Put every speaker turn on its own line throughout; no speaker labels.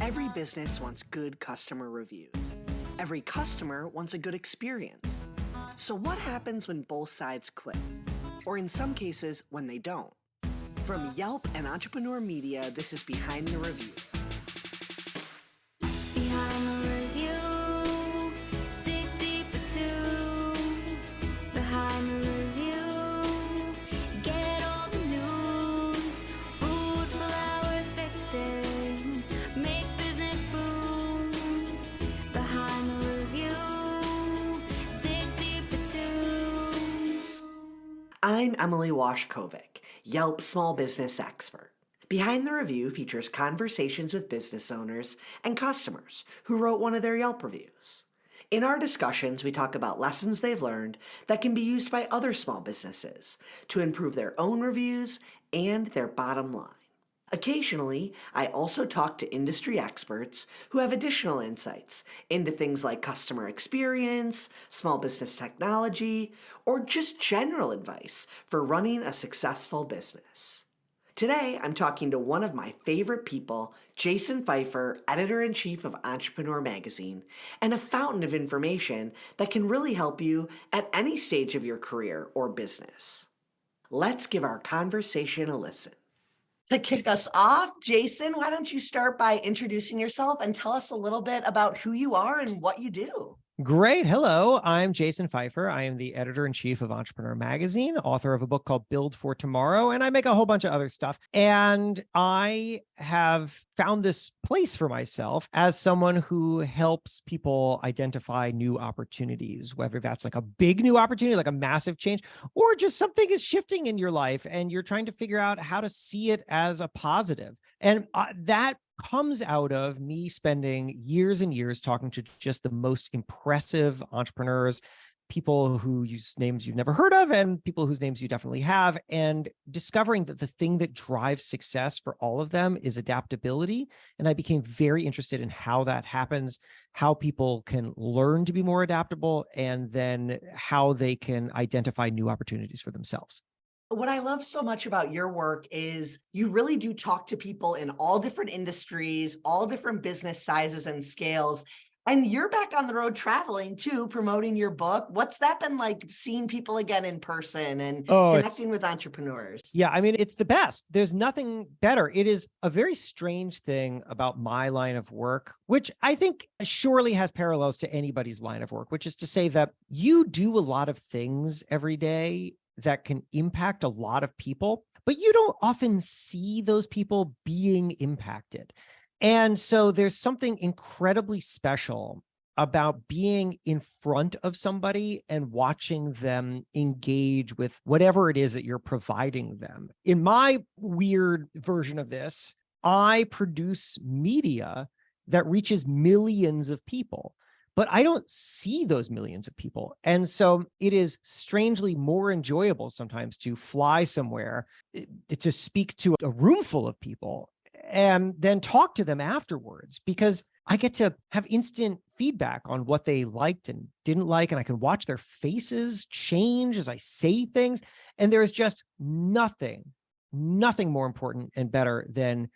Every business wants good customer reviews. Every customer wants a good experience. So what happens when both sides click? Or in some cases, when they don't? From Yelp and Entrepreneur Media, this is Behind the Review.
Behind the review, dig deeper too. Behind the review, get all the news. Food, flowers, fixing, make business boom. Behind the review, dig deeper too.
I'm Emily Washkovic, Yelp small business expert. Behind the Review features conversations with business owners and customers who wrote one of their Yelp reviews. In our discussions, we talk about lessons they've learned that can be used by other small businesses to improve their own reviews and their bottom line. Occasionally, I also talk to industry experts who have additional insights into things like customer experience, small business technology, or just general advice for running a successful business. Today, I'm talking to one of my favorite people, Jason Feifer, editor-in-chief of Entrepreneur Magazine, and a fountain of information that can really help you at any stage of your career or business. Let's give our conversation a listen. To kick us off, Jason, why don't you start by introducing yourself and tell us a little bit about who you are and what you do?
Great. Hello, I'm Jason Feifer. I am the editor-in-chief of Entrepreneur Magazine, author of a book called Build for Tomorrow, and I make a whole bunch of other stuff. And I have found this place for myself as someone who helps people identify new opportunities, whether that's like a big new opportunity, like a massive change, or just something is shifting in your life and you're trying to figure out how to see it as a positive. And that comes out of me spending years and years talking to just the most impressive entrepreneurs, people who use names you've never heard of and people whose names you definitely have, and discovering that the thing that drives success for all of them is adaptability. And I became very interested in how that happens, how people can learn to be more adaptable, and then how they can identify new opportunities for themselves.
What I love so much about your work is you really do talk to people in all different industries, all different business sizes and scales. And you're back on the road traveling too, promoting your book. What's that been like, seeing people again in person and connecting with entrepreneurs?
Yeah, I mean, it's the best. There's nothing better. It is a very strange thing about my line of work, which I think surely has parallels to anybody's line of work, which is to say that you do a lot of things every day that can impact a lot of people, but you don't often see those people being impacted. And so there's something incredibly special about being in front of somebody and watching them engage with whatever it is that you're providing them. In my weird version of this, I produce media that reaches millions of people, but I don't see those millions of people. And so it is strangely more enjoyable sometimes to fly somewhere, to speak to a room full of people and then talk to them afterwards, because I get to have instant feedback on what they liked and didn't like. And I can watch their faces change as I say things. And there is just nothing more important and better than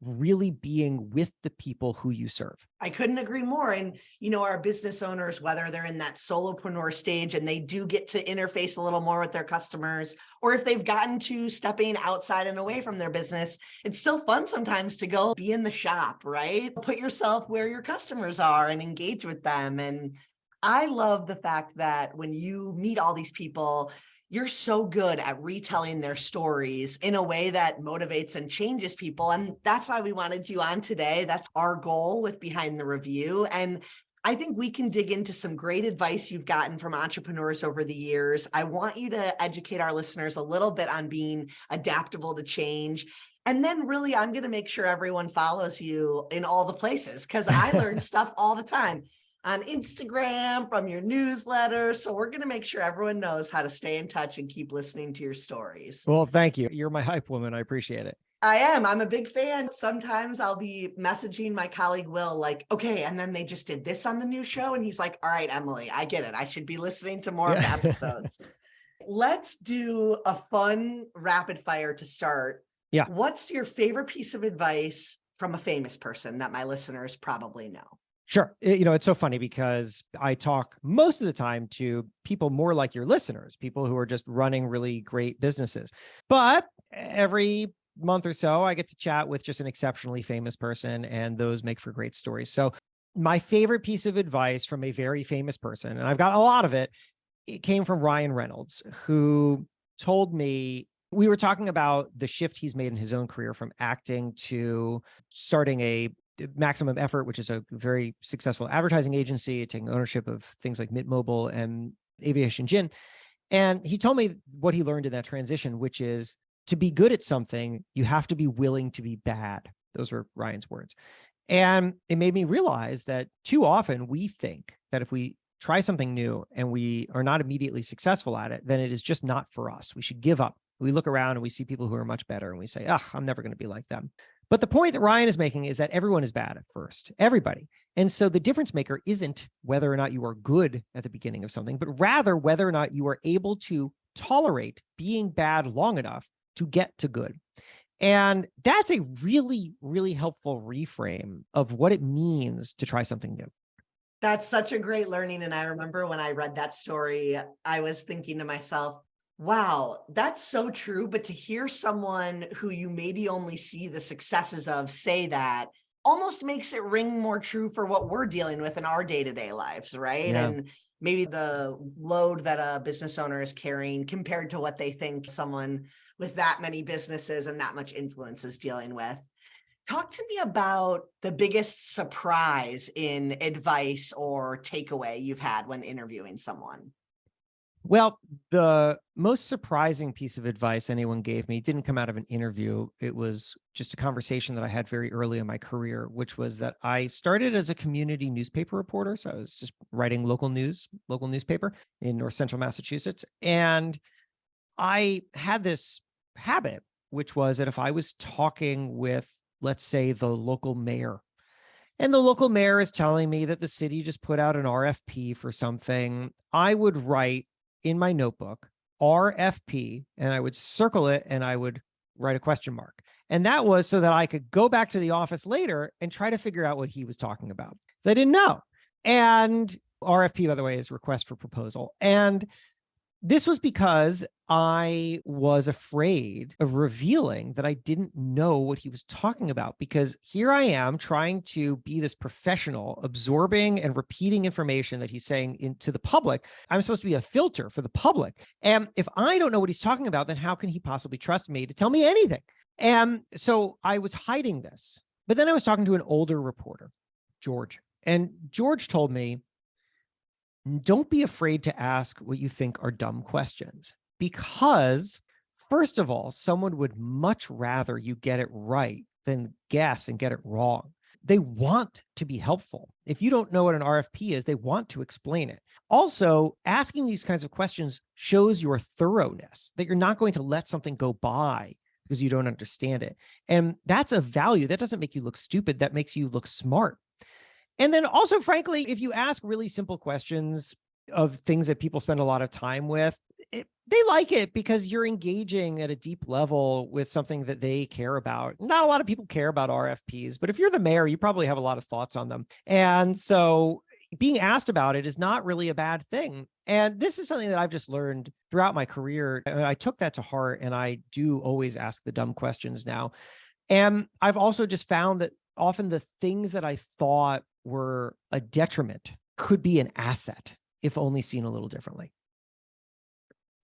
really being with the people who you serve.
I couldn't agree more. And, our business owners, whether they're in that solopreneur stage and they do get to interface a little more with their customers, or if they've gotten to stepping outside and away from their business, it's still fun sometimes to go be in the shop, right? Put yourself where your customers are and engage with them. And I love the fact that when you meet all these people, you're so good at retelling their stories in a way that motivates and changes people. And that's why we wanted you on today. That's our goal with Behind the Review. And I think we can dig into some great advice you've gotten from entrepreneurs over the years. I want you to educate our listeners a little bit on being adaptable to change. And then really, I'm going to make sure everyone follows you in all the places, because I learn stuff all the time on Instagram, from your newsletter. So we're going to make sure everyone knows how to stay in touch and keep listening to your stories.
Well, thank you. You're my hype woman. I appreciate it.
I am. I'm a big fan. Sometimes I'll be messaging my colleague, Will, like, okay, and then they just did this on the new show. And he's like, all right, Emily, I get it. I should be listening to more of the episodes. Let's do a fun rapid fire to start.
Yeah.
What's your favorite piece of advice from a famous person that my listeners probably know?
Sure. It's so funny because I talk most of the time to people more like your listeners, people who are just running really great businesses. But every month or so, I get to chat with just an exceptionally famous person, and those make for great stories. So my favorite piece of advice from a very famous person, and I've got a lot of it, it came from Ryan Reynolds, who told me, we were talking about the shift he's made in his own career from acting to starting a Maximum Effort, which is a very successful advertising agency, taking ownership of things like Mint Mobile and Aviation Gin. And he told me what he learned in that transition, which is to be good at something, you have to be willing to be bad. Those were Ryan's words. And it made me realize that too often we think that if we try something new and we are not immediately successful at it, then it is just not for us. We should give up. We look around and we see people who are much better and we say, I'm never going to be like them. But the point that Ryan is making is that everyone is bad at first, everybody. And so the difference maker isn't whether or not you are good at the beginning of something, but rather whether or not you are able to tolerate being bad long enough to get to good. And that's a really, really helpful reframe of what it means to try something new.
That's such a great learning. And I remember when I read that story, I was thinking to myself, wow, that's so true. But to hear someone who you maybe only see the successes of say that almost makes it ring more true for what we're dealing with in our day-to-day lives, right?
Yeah.
And maybe the load that a business owner is carrying compared to what they think someone with that many businesses and that much influence is dealing with. Talk to me about the biggest surprise in advice or takeaway you've had when interviewing someone.
Well, the most surprising piece of advice anyone gave me didn't come out of an interview. It was just a conversation that I had very early in my career, which was that I started as a community newspaper reporter. So I was just writing local newspaper in North Central Massachusetts. And I had this habit, which was that if I was talking with, let's say, the local mayor, and the local mayor is telling me that the city just put out an RFP for something, I would write in my notebook, RFP, and I would circle it and I would write a question mark. And that was so that I could go back to the office later and try to figure out what he was talking about. I didn't know. And RFP, by the way, is request for proposal. And this was because I was afraid of revealing that I didn't know what he was talking about, because here I am trying to be this professional, absorbing and repeating information that he's saying into the public. I'm supposed to be a filter for the public. And if I don't know what he's talking about, then how can he possibly trust me to tell me anything? And so I was hiding this. But then I was talking to an older reporter, George, and George told me, don't be afraid to ask what you think are dumb questions, because first of all, someone would much rather you get it right than guess and get it wrong. They want to be helpful. If you don't know what an RFP is, they want to explain it. Also, asking these kinds of questions shows your thoroughness, that you're not going to let something go by because you don't understand it. And that's a value. That doesn't make you look stupid. That makes you look smart. And then also, frankly, if you ask really simple questions of things that people spend a lot of time with, they like it because you're engaging at a deep level with something that they care about. Not a lot of people care about RFPs, but if you're the mayor, you probably have a lot of thoughts on them. And so being asked about it is not really a bad thing. And this is something that I've just learned throughout my career. And I took that to heart, and I do always ask the dumb questions now. And I've also just found that often the things that I thought were a detriment could be an asset if only seen a little differently.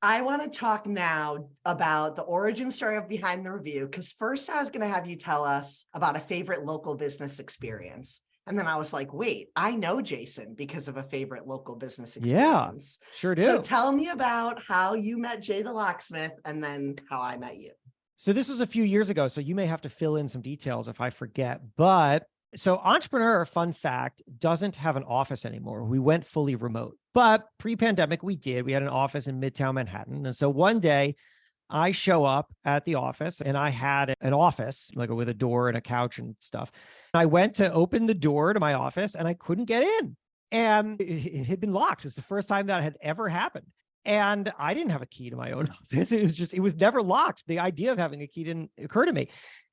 I want to talk now about the origin story of Behind the Review, because first I was going to have you tell us about a favorite local business experience. And then I was like, wait, I know Jason because of a favorite local business experience.
Yeah, sure do.
So tell me about how you met Jay the Locksmith and then how I met you.
So this was a few years ago, so you may have to fill in some details if I forget. But so Entrepreneur, fun fact, doesn't have an office anymore. We went fully remote. But pre-pandemic, we did. We had an office in Midtown Manhattan. And so one day I show up at the office, and I had an office like with a door and a couch and stuff. I went to open the door to my office and I couldn't get in. And it had been locked. It was the first time that had ever happened. And I didn't have a key to my own office. It was never locked. The idea of having a key didn't occur to me.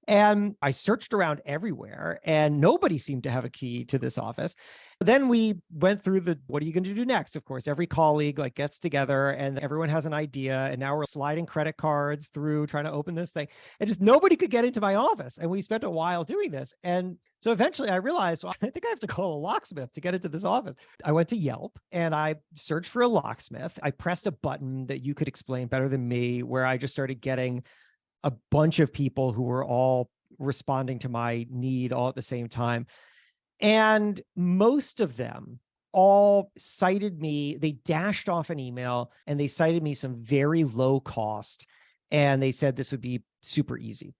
And I searched around everywhere and nobody seemed to have a key to this office. Then we went through what are you going to do next? Of course, every colleague like gets together and everyone has an idea. And now we're sliding credit cards through trying to open this thing. And just nobody could get into my office. And we spent a while doing this. And so eventually I realized, well, I think I have to call a locksmith to get into this office. I went to Yelp and I searched for a locksmith. I pressed a button that you could explain better than me, where I just started getting a bunch of people who were all responding to my need all at the same time. And most of them all cited me. They dashed off an email and they cited me some very low cost. And they said this would be super easy.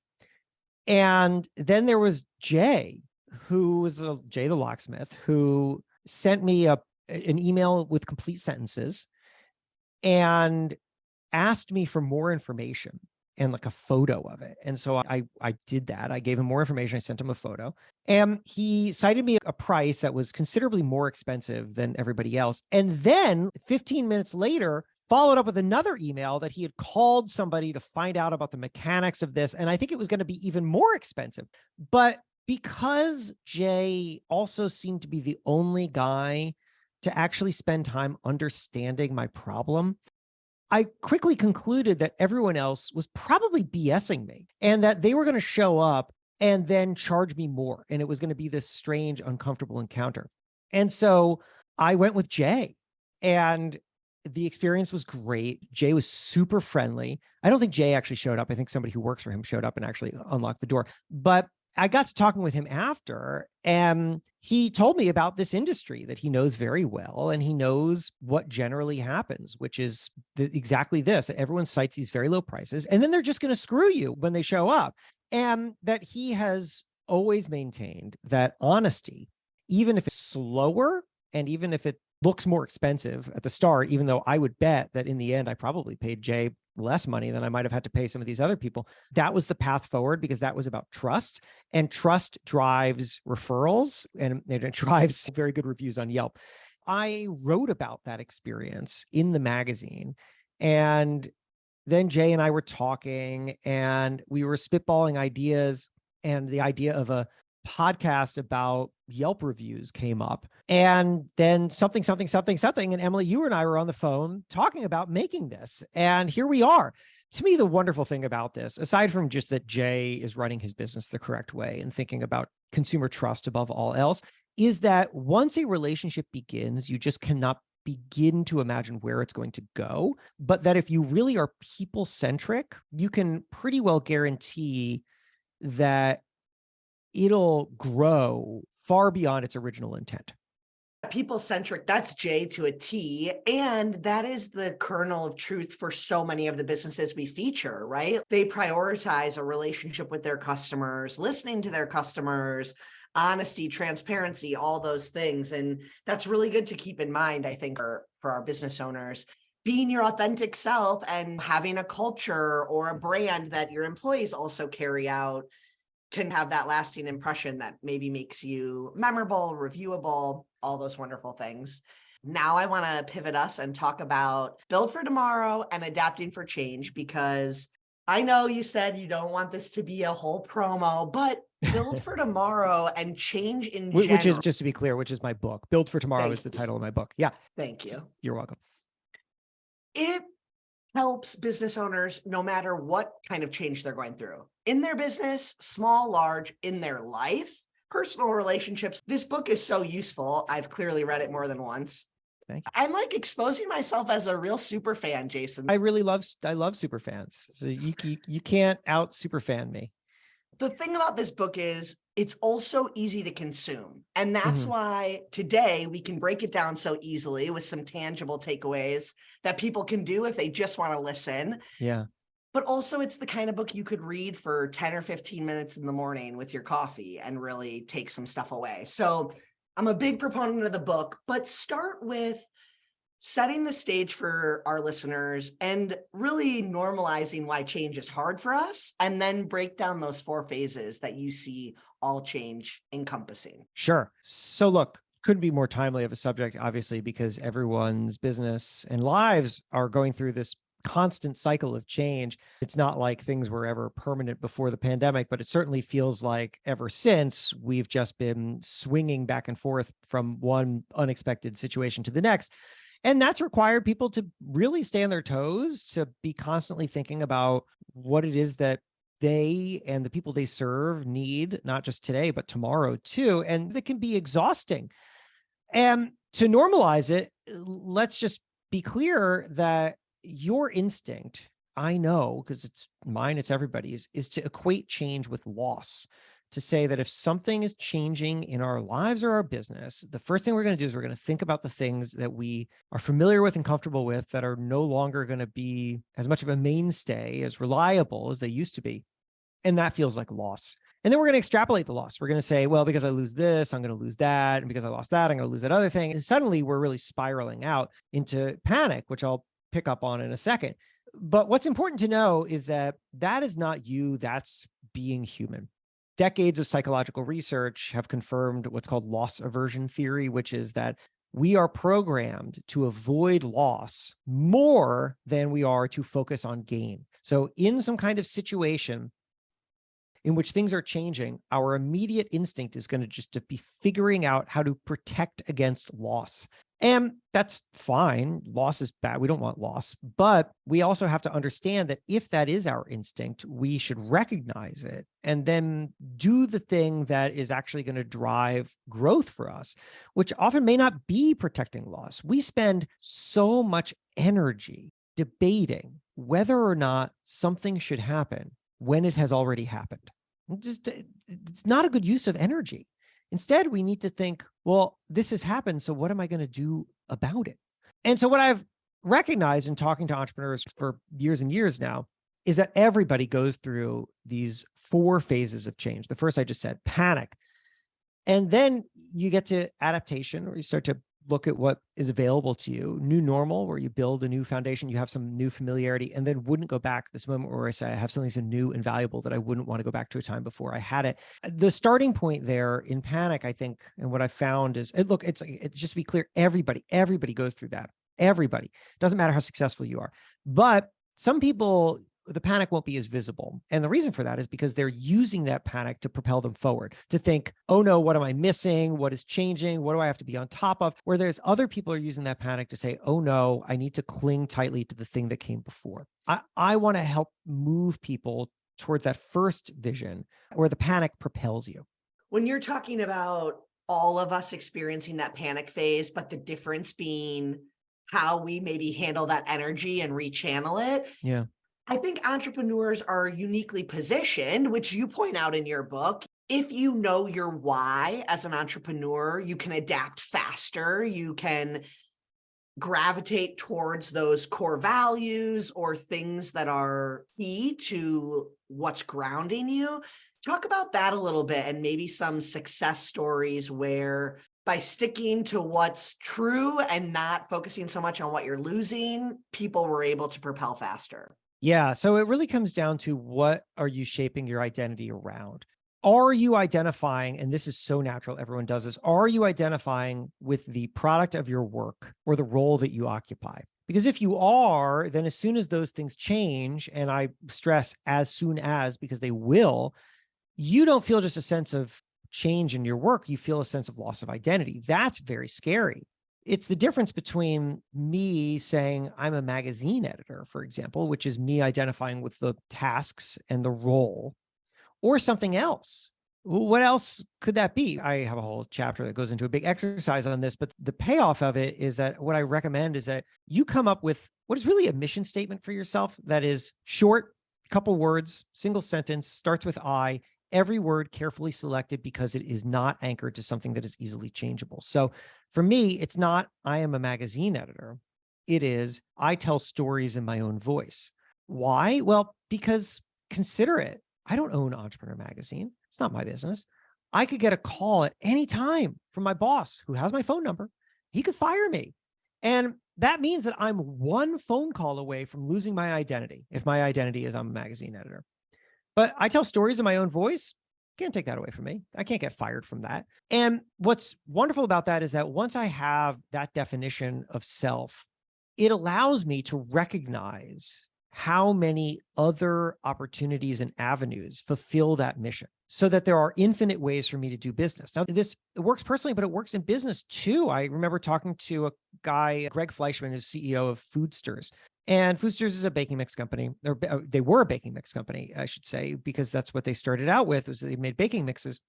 And then there was Jay, Jay the locksmith, who sent me an email with complete sentences and asked me for more information and like a photo of it. And so I did that. I gave him more information. I sent him a photo and he cited me a price that was considerably more expensive than everybody else. And then 15 minutes later, followed up with another email that he had called somebody to find out about the mechanics of this. And I think it was going to be even more expensive. But because Jay also seemed to be the only guy to actually spend time understanding my problem, I quickly concluded that everyone else was probably BSing me and that they were going to show up and then charge me more. And it was going to be this strange, uncomfortable encounter. And so I went with Jay, and the experience was great. Jay was super friendly. I don't think Jay actually showed up. I think somebody who works for him showed up and actually unlocked the door. But I got to talking with him after, and he told me about this industry that he knows very well. And he knows what generally happens, which is exactly this: that everyone cites these very low prices, and then they're just going to screw you when they show up. And that he has always maintained that honesty, even if it's slower and even if it looks more expensive at the start, even though I would bet that in the end, I probably paid Jay less money than I might have had to pay some of these other people. That was the path forward, because that was about trust, and trust drives referrals, and it drives very good reviews on Yelp. I wrote about that experience in the magazine, and then Jay and I were talking and we were spitballing ideas, and the idea of a podcast about Yelp reviews came up. And then something. And Emily, you and I were on the phone talking about making this. And here we are. To me, the wonderful thing about this, aside from just that Jay is running his business the correct way and thinking about consumer trust above all else, is that once a relationship begins, you just cannot begin to imagine where it's going to go. But that if you really are people-centric, you can pretty well guarantee that it'll grow far beyond its original intent.
People-centric, that's Jay to a T. And that is the kernel of truth for so many of the businesses we feature, right? They prioritize a relationship with their customers, listening to their customers, honesty, transparency, all those things. And that's really good to keep in mind, I think, for our business owners. Being your authentic self and having a culture or a brand that your employees also carry out can have that lasting impression that maybe makes you memorable, reviewable, all those wonderful things. Now I want to pivot us and talk about Build for Tomorrow and Adapting for Change, because I know you said you don't want this to be a whole promo, but Build for Tomorrow and change in general.
Which is, just to be clear, which is my book. Build for Tomorrow is the title of my book. Yeah.
Thank you.
You're welcome.
It helps business owners no matter what kind of change they're going through in their business, small, large, in their life, personal relationships. This book is so useful. I've clearly read it more than once.
Thank you.
I'm like exposing myself as a real super fan, Jason.
I love super fans. So you can't out super fan me.
The thing about this book is it's also easy to consume. And that's why today we can break it down so easily with some tangible takeaways that people can do if they just want to listen.
Yeah.
But also it's the kind of book you could read for 10 or 15 minutes in the morning with your coffee and really take some stuff away. So I'm a big proponent of the book, but start with setting the stage for our listeners and really normalizing why change is hard for us, and then break down those 4 phases that you see all change encompassing.
Sure. So look, couldn't be more timely of a subject, obviously, because everyone's business and lives are going through this constant cycle of change. It's not like things were ever permanent before the pandemic, but it certainly feels like ever since we've just been swinging back and forth from one unexpected situation to the next. And that's required people to really stay on their toes, to be constantly thinking about what it is that they and the people they serve need, not just today, but tomorrow too. And that can be exhausting. And to normalize it, let's just be clear that your instinct, I know, because it's mine, it's everybody's, is to equate change with loss. To say that if something is changing in our lives or our business, the first thing we're going to do is we're going to think about the things that we are familiar with and comfortable with that are no longer going to be as much of a mainstay, as reliable as they used to be. And that feels like loss. And then we're going to extrapolate the loss. We're going to say, well, because I lose this, I'm going to lose that. And because I lost that, I'm going to lose that other thing. And suddenly we're really spiraling out into panic, which I'll pick up on in a second. But what's important to know is that that is not you. That's being human. Decades of psychological research have confirmed what's called loss aversion theory, which is that we are programmed to avoid loss more than we are to focus on gain. So in some kind of situation in which things are changing, our immediate instinct is going to just to be figuring out how to protect against loss. And that's fine. Loss is bad. We don't want loss. But we also have to understand that if that is our instinct, we should recognize it and then do the thing that is actually going to drive growth for us, which often may not be protecting loss. We spend so much energy debating whether or not something should happen when it has already happened. It's not a good use of energy. Instead, we need to think, well, this has happened, so what am I going to do about it? And so what I've recognized in talking to entrepreneurs for years and years now is that everybody goes through these 4 phases of change. The first I just said, panic. And then you get to adaptation, or you start to look at what is available to you, new normal, where you build a new foundation, you have some new familiarity, and then wouldn't go back. This moment where I say, I have something so new and valuable that I wouldn't want to go back to a time before I had it. The starting point there in panic, I think, and what I found is, it's just to be clear, everybody goes through that. Everybody. Doesn't matter how successful you are. But some people, the panic won't be as visible. And the reason for that is because they're using that panic to propel them forward, to think, oh no, what am I missing? What is changing? What do I have to be on top of? Where there's other people are using that panic to say, oh no, I need to cling tightly to the thing that came before. I want to help move people towards that first vision where the panic propels you.
When you're talking about all of us experiencing that panic phase, but the difference being how we maybe handle that energy and rechannel it.
Yeah.
I think entrepreneurs are uniquely positioned, which you point out in your book. If you know your why as an entrepreneur, you can adapt faster. You can gravitate towards those core values or things that are key to what's grounding you. Talk about that a little bit and maybe some success stories where by sticking to what's true and not focusing so much on what you're losing, people were able to propel faster.
Yeah. So it really comes down to, what are you shaping your identity around? Are you identifying, and this is so natural, everyone does this, are you identifying with the product of your work or the role that you occupy? Because if you are, then as soon as those things change, and I stress as soon as, because they will, you don't feel just a sense of change in your work, you feel a sense of loss of identity. That's very scary. It's the difference between me saying I'm a magazine editor, for example, which is me identifying with the tasks and the role, or something else. What else could that be? I have a whole chapter that goes into a big exercise on this, but the payoff of it is that what I recommend is that you come up with what is really a mission statement for yourself that is short, couple words, single sentence, starts with I, every word carefully selected because it is not anchored to something that is easily changeable. So for me, it's not, I am a magazine editor. It is, I tell stories in my own voice. Why? Well, because consider it. I don't own Entrepreneur Magazine. It's not my business. I could get a call at any time from my boss who has my phone number. He could fire me. And that means that I'm one phone call away from losing my identity, if my identity is I'm a magazine editor. But I tell stories in my own voice. Can't take that away from me. I can't get fired from that. And what's wonderful about that is that once I have that definition of self, it allows me to recognize how many other opportunities and avenues fulfill that mission, so that there are infinite ways for me to do business. Now, this works personally, but it works in business too. I remember talking to a guy, Greg Fleischman, who's CEO of Foodsters. And Foodsters is a baking mix company. They were a baking mix company, I should say, because that's what they started out with, was they made baking mixes.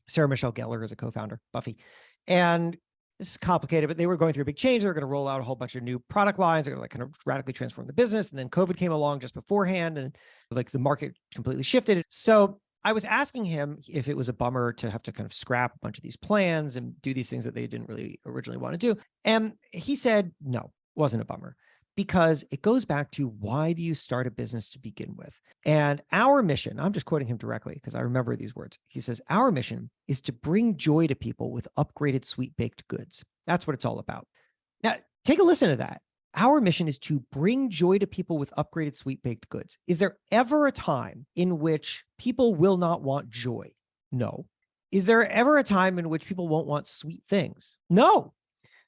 Sarah Michelle Gellar is a co-founder, Buffy. And this is complicated, but they were going through a big change. They were going to roll out a whole bunch of new product lines. They're going to like kind of radically transform the business. And then COVID came along just beforehand, and like the market completely shifted. So I was asking him if it was a bummer to have to kind of scrap a bunch of these plans and do these things that they didn't really originally want to do. And he said, no, wasn't a bummer, because it goes back to, why do you start a business to begin with? And our mission, I'm just quoting him directly because I remember these words. He says, our mission is to bring joy to people with upgraded sweet baked goods. That's what it's all about. Now, take a listen to that. Our mission is to bring joy to people with upgraded sweet baked goods. Is there ever a time in which people will not want joy? No. Is there ever a time in which people won't want sweet things? No.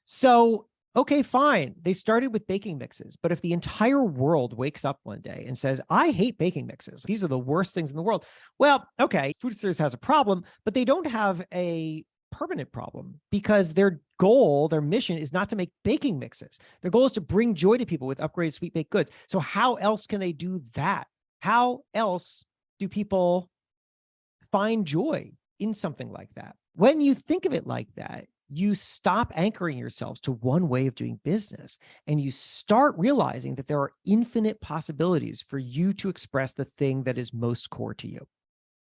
So, okay, fine. They started with baking mixes, but if the entire world wakes up one day and says, I hate baking mixes, these are the worst things in the world. Well, okay, Foodsters has a problem, but they don't have a permanent problem, because their goal, their mission is not to make baking mixes. Their goal is to bring joy to people with upgraded sweet baked goods. So how else can they do that? How else do people find joy in something like that? When you think of it like that, you stop anchoring yourselves to one way of doing business, and you start realizing that there are infinite possibilities for you to express the thing that is most core to you.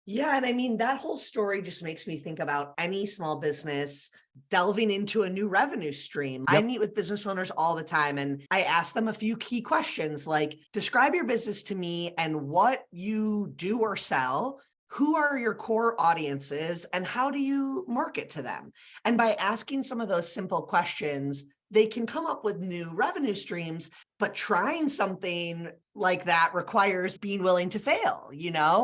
Yeah. And I mean, that whole story just makes me think about any small business delving into a new revenue stream. I
Yep.
meet with business owners all the time, and I ask them a few key questions like, describe your business to me and what you do or sell. Who are your core audiences and how do you market to them? And by asking some of those simple questions, they can come up with new revenue streams. But trying something like that requires being willing to fail,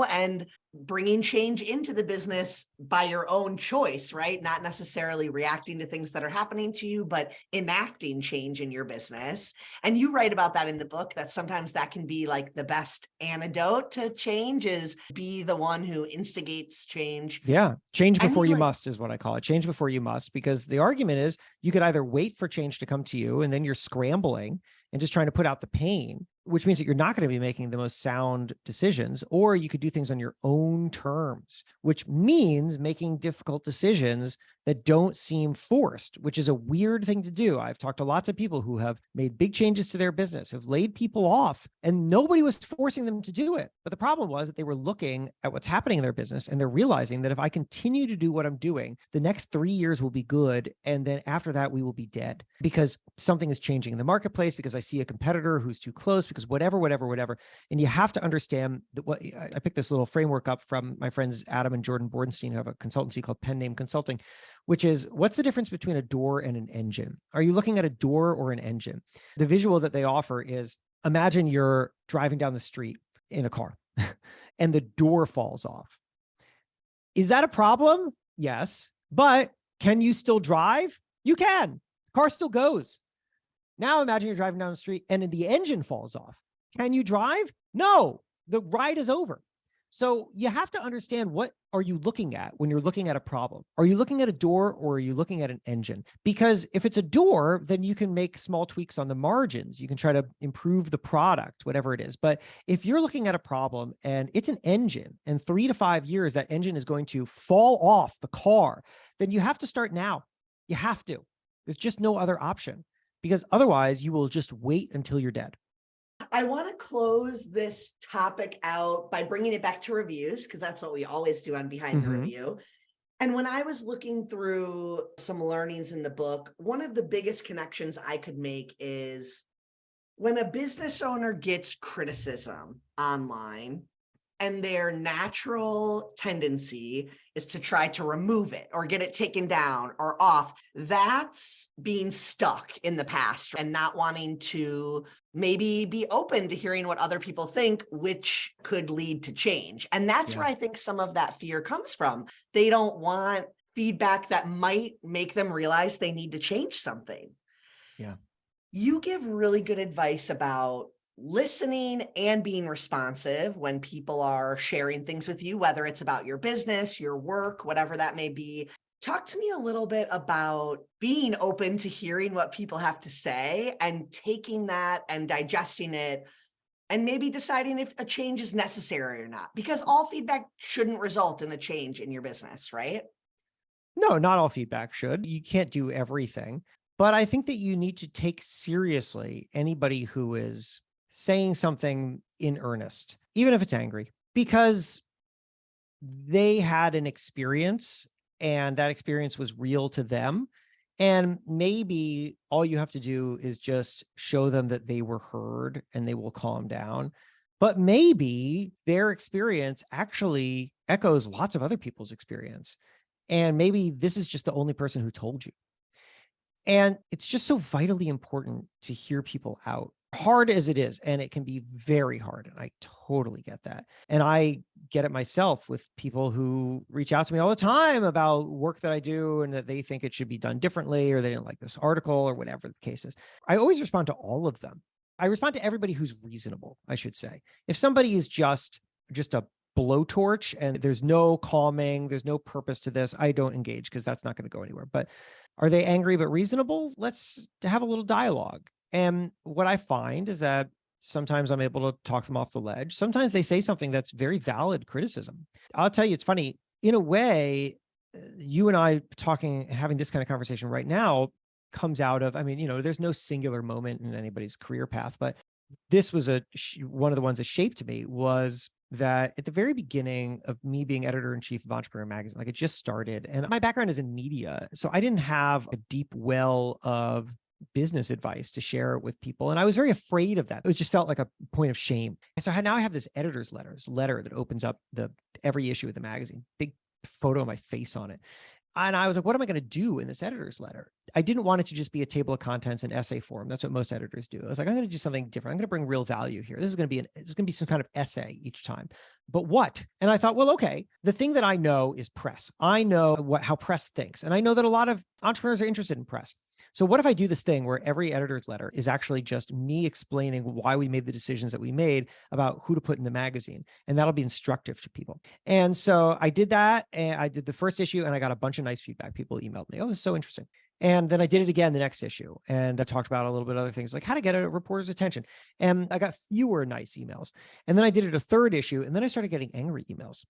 and bringing change into the business by your own choice, right? Not necessarily reacting to things that are happening to you, but enacting change in your business. And you write about that in the book, that sometimes that can be like the best antidote to change, is be the one who instigates change.
Yeah. Change
I
before
mean,
you
like,
must is what I call it. Change before you must, because the argument is you could either wait for change to come to you, and then you're scrambling and just trying to put out the pain, which means that you're not going to be making the most sound decisions, or you could do things on your own terms, which means making difficult decisions that don't seem forced, which is a weird thing to do. I've talked to lots of people who have made big changes to their business, have laid people off, and nobody was forcing them to do it. But the problem was that they were looking at what's happening in their business, and they're realizing that if I continue to do what I'm doing, the next 3 years will be good. And then after that, we will be dead, because something is changing in the marketplace, because I see a competitor who's too close, because whatever. And you have to understand that I picked this little framework up from my friends Adam and Jordan Bordenstein, who have a consultancy called Pen Name Consulting, which is, what's the difference between a door and an engine? Are you looking at a door or an engine? The visual that they offer is, imagine you're driving down the street in a car and the door falls off. Is that a problem? Yes. But can you still drive? You can. The car still goes. Now imagine you're driving down the street and the engine falls off. Can you drive? No, the ride is over. So you have to understand, what are you looking at when you're looking at a problem? Are you looking at a door, or are you looking at an engine? Because if it's a door, then you can make small tweaks on the margins. You can try to improve the product, whatever it is. But if you're looking at a problem and it's an engine, and 3 to 5 years, that engine is going to fall off the car, then you have to start now. You have to. There's just no other option, because otherwise you will just wait until you're dead.
I want to close this topic out by bringing it back to reviews, because that's what we always do on Behind the Review. And when I was looking through some learnings in the book, one of the biggest connections I could make is, when a business owner gets criticism online, and their natural tendency is to try to remove it or get it taken down or off, that's being stuck in the past and not wanting to maybe be open to hearing what other people think, which could lead to change. And that's where I think some of that fear comes from. They don't want feedback that might make them realize they need to change something.
Yeah.
You give really good advice about listening and being responsive when people are sharing things with you, whether it's about your business, your work, whatever that may be. Talk to me a little bit about being open to hearing what people have to say and taking that and digesting it and maybe deciding if a change is necessary or not, because all feedback shouldn't result in a change in your business, right?
No, not all feedback should. You can't do everything. But I think that you need to take seriously anybody who is saying something in earnest, even if it's angry, because they had an experience and that experience was real to them. And maybe all you have to do is just show them that they were heard and they will calm down. But maybe their experience actually echoes lots of other people's experience. And maybe this is just the only person who told you. And it's just so vitally important to hear people out, hard as it is. And it can be very hard. And I totally get that. And I get it myself with people who reach out to me all the time about work that I do and that they think it should be done differently, or they didn't like this article or whatever the case is. I always respond to all of them. I respond to everybody who's reasonable, I should say. If somebody is just a blowtorch and there's no calming, there's no purpose to this, I don't engage because that's not going to go anywhere. But are they angry but reasonable? Let's have a little dialogue. And what I find is that sometimes I'm able to talk them off the ledge. Sometimes they say something that's very valid criticism. I'll tell you, it's funny. In a way, you and I having this kind of conversation right now comes out of, there's no singular moment in anybody's career path, but this was one of the ones that shaped me was that at the very beginning of me being editor-in-chief of Entrepreneur Magazine, like it just started, and my background is in media. So I didn't have a deep well of business advice to share with people. And I was very afraid of that. It just felt like a point of shame. So now I have this editor's letter, this letter that opens up every issue of the magazine, big photo of my face on it. And I was like, what am I going to do in this editor's letter? I didn't want it to just be a table of contents and essay form. That's what most editors do. I was like, I'm going to do something different. I'm going to bring real value here. This is going to be some kind of essay each time. But what? And I thought, well, okay, the thing that I know is press. I know how press thinks. And I know that a lot of entrepreneurs are interested in press. So what if I do this thing where every editor's letter is actually just me explaining why we made the decisions that we made about who to put in the magazine? And that'll be instructive to people. And so I did that. And I did the first issue and I got a bunch of nice feedback. People emailed me, oh, this is so interesting. And then I did it again the next issue. And I talked about a little bit of other things like how to get a reporter's attention. And I got fewer nice emails. And then I did it a third issue. And then I started getting angry emails.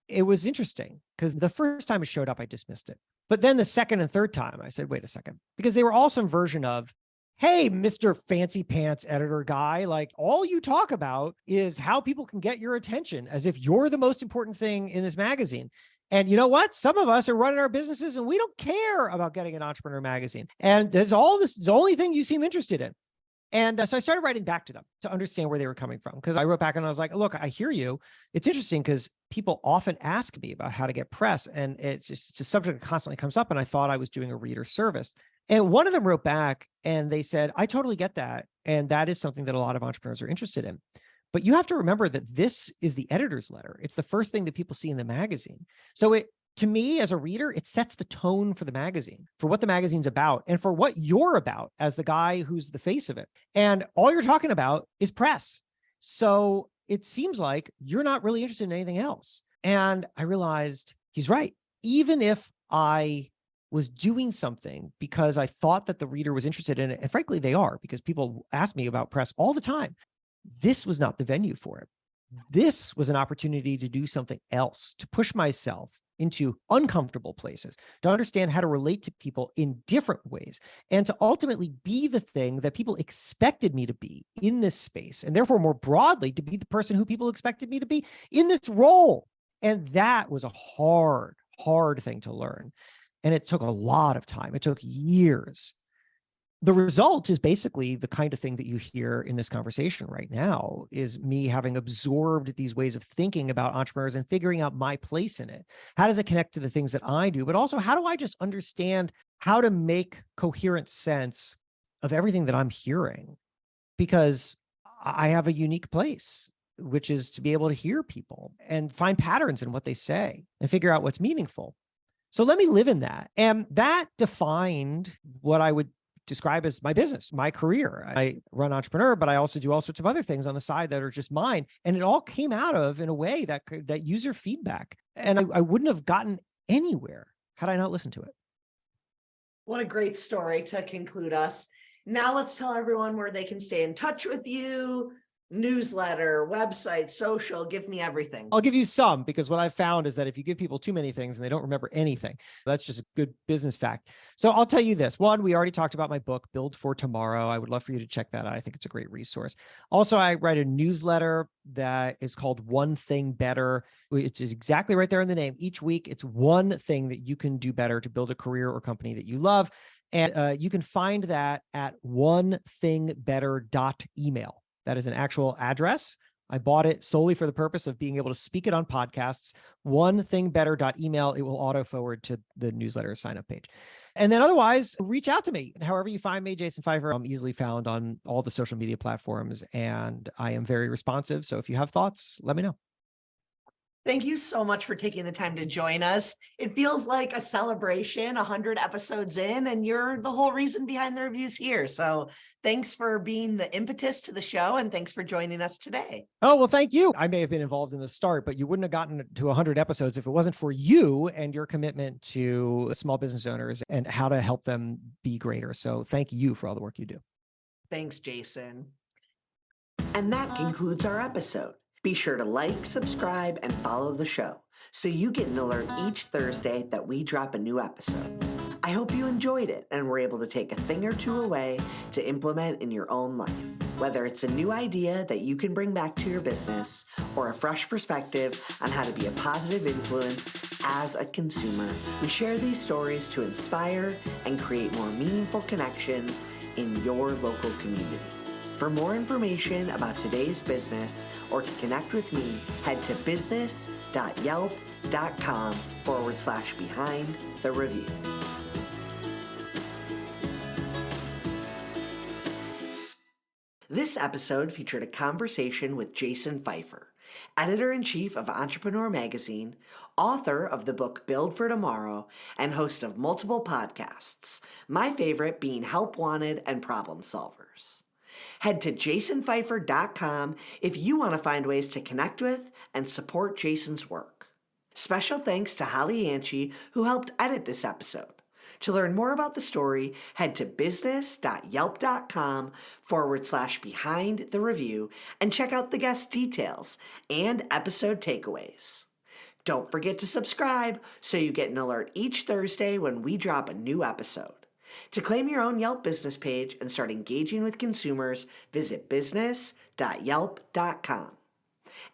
It was interesting because the first time it showed up, I dismissed it. But then the second and third time, I said, wait a second, because they were all some version of, hey, Mr. Fancy Pants editor guy, like all you talk about is how people can get your attention as if you're the most important thing in this magazine. And you know what? Some of us are running our businesses and we don't care about getting an Entrepreneur Magazine. And this is the only thing you seem interested in. And so I started writing back to them to understand where they were coming from. Because I wrote back and I was like, look, I hear you. It's interesting because people often ask me about how to get press. And it's a subject that constantly comes up. And I thought I was doing a reader service. And one of them wrote back and they said, I totally get that. And that is something that a lot of entrepreneurs are interested in. But you have to remember that this is the editor's letter. It's the first thing that people see in the magazine. So to me, as a reader, it sets the tone for the magazine, for what the magazine's about, and for what you're about as the guy who's the face of it. And all you're talking about is press. So it seems like you're not really interested in anything else. And I realized he's right. Even if I was doing something because I thought that the reader was interested in it, and frankly, they are, because people ask me about press all the time, this was not the venue for it. This was an opportunity to do something else, to push myself into uncomfortable places, to understand how to relate to people in different ways, and to ultimately be the thing that people expected me to be in this space. And therefore, more broadly, to be the person who people expected me to be in this role. And that was a hard, hard thing to learn. And it took a lot of time. It took years. The result is basically the kind of thing that you hear in this conversation right now, is me having absorbed these ways of thinking about entrepreneurs and figuring out my place in it. How does it connect to the things that I do? But also, how do I just understand how to make coherent sense of everything that I'm hearing? Because I have a unique place, which is to be able to hear people and find patterns in what they say and figure out what's meaningful. So let me live in that. And that defined what I would describe as my business, my career. I run Entrepreneur, but I also do all sorts of other things on the side that are just mine. And it all came out of, in a way, that user feedback. And I wouldn't have gotten anywhere had I not listened to it.
What a great story to conclude us. Now let's tell everyone where they can stay in touch with you. Newsletter, website, social, give me everything.
I'll give you some, because what I've found is that if you give people too many things and they don't remember anything, that's just a good business fact. So I'll tell you this. One, we already talked about my book, Build for Tomorrow. I would love for you to check that out. I think it's a great resource. Also, I write a newsletter that is called One Thing Better. It's exactly right there in the name. Each week, it's one thing that you can do better to build a career or company that you love. And you can find that at onethingbetter.email. That is an actual address. I bought it solely for the purpose of being able to speak it on podcasts. Onethingbetter.email. It will auto forward to the newsletter sign up page. And then otherwise, reach out to me. However you find me, Jason Feifer. I'm easily found on all the social media platforms, and I am very responsive. So if you have thoughts, let me know.
Thank you so much for taking the time to join us. It feels like a celebration, 100 episodes in, and you're the whole reason behind the reviews here. So thanks for being the impetus to the show, and thanks for joining us today.
Oh, well, thank you. I may have been involved in the start, but you wouldn't have gotten to 100 episodes if it wasn't for you and your commitment to small business owners and how to help them be greater. So thank you for all the work you do.
Thanks, Jason. And that concludes our episode. Be sure to like, subscribe, and follow the show so you get an alert each Thursday that we drop a new episode. I hope you enjoyed it and were able to take a thing or two away to implement in your own life. Whether it's a new idea that you can bring back to your business or a fresh perspective on how to be a positive influence as a consumer, we share these stories to inspire and create more meaningful connections in your local community. For more information about today's business or to connect with me, head to business.yelp.com/behind the review. This episode featured a conversation with Jason Feifer, editor-in-chief of Entrepreneur Magazine, author of the book Build for Tomorrow, and host of multiple podcasts, my favorite being Help Wanted and Problem Solvers. Head to jasonfeifer.com if you want to find ways to connect with and support Jason's work. Special thanks to Holly Anchi, who helped edit this episode. To learn more about the story, head to business.yelp.com/behind the review and check out the guest details and episode takeaways. Don't forget to subscribe so you get an alert each Thursday when we drop a new episode. To claim your own Yelp business page and start engaging with consumers, visit business.yelp.com.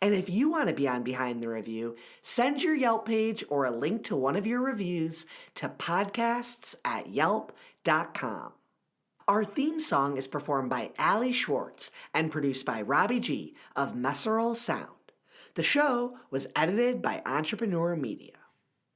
And if you want to be on Behind the Review, send your Yelp page or a link to one of your reviews to podcasts@yelp.com. Our theme song is performed by Ali Schwartz and produced by Robbie G of Messerol Sound. The show was edited by Entrepreneur Media.